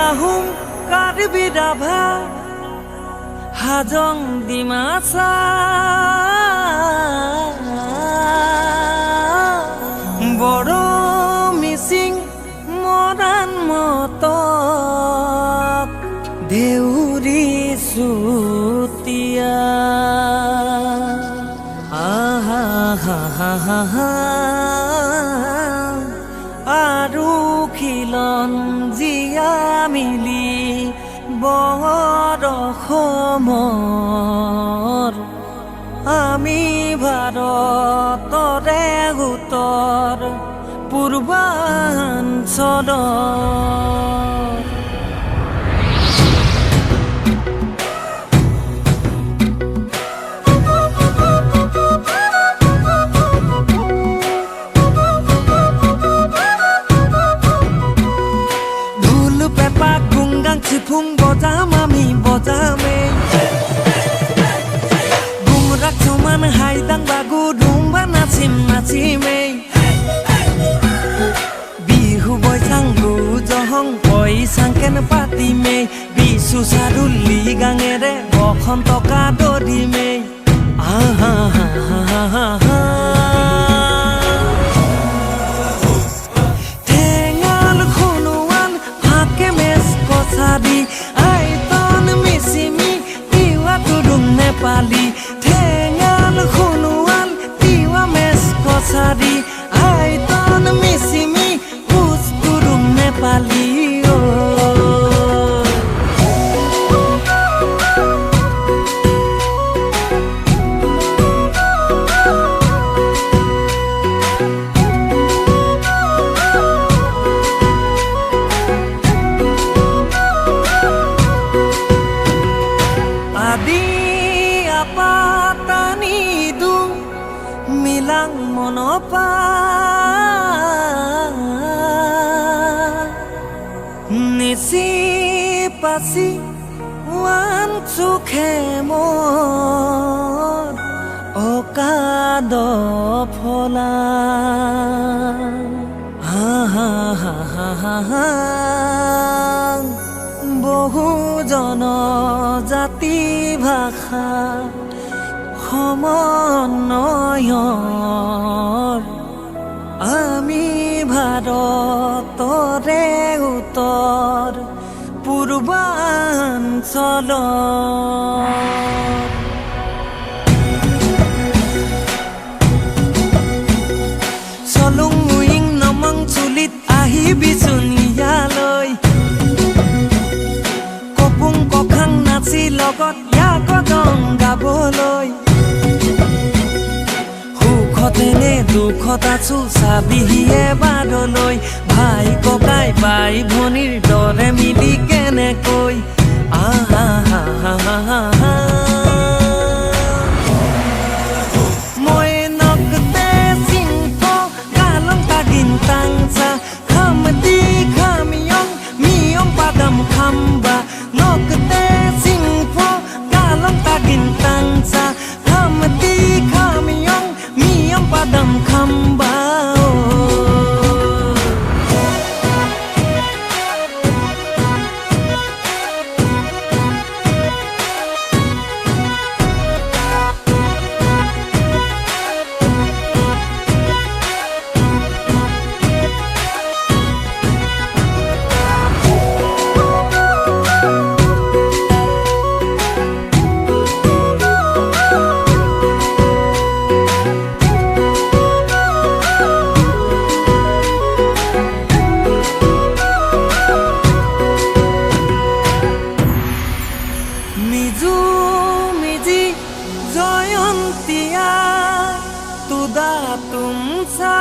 আহোম কাৰ্বি ৰাভা হাজং ডিমাছা বড়ো মিচিং মৰাণ মটক দেউৰী চুতীয়া আৰু খিলন জীয়া মিলি বৰ অসমৰ আমি ভাৰতৰে উত্তৰ পূৰ্বাঞ্চলৰ চিফুং বজাম আমি বজামে গুমৰাক সমান হাইদাং বাগু ডুম্বা নাচিম নাচিমে বিহু বৈচাংগু জহং পইচাংকেন পাতিমে বিচু চাৰুলি গাঙেৰে বসন্ত কাদৰিমে আহা Sadi ai ton misimi tiwa tudung nepali tengal khunuan tiwa mes kosadi ai ton misimi us tudung nepali milang monopa nisi pasi wan sukhe mon okado phola বহু জনজাতি ভাষা সমন্বয়ৰ আমি ভাৰতৰে উত্তৰ পূৰ্বাঞ্চলৰ চলুং উইং নমং চুলিত আহিবিচোন ইয়ালৈ কপুং কখাং নাচি লগত ইয়াক গং গাবলৈ সুখতেনে দুখত আছো চাবিহিয়ে বাদলৈ ভাই ককাই বাই ভনীৰ দৰে মিলি কেনেকৈ মই নকতে চিংক গালং তাগিন তাংচা খামতি খামিয়ং মিয়ং পাদাম খাম্বা নকতে চিংক গালং তাগিন তাংচা খামতি খামিয়ং miyang padam kambao तुदा तुमसा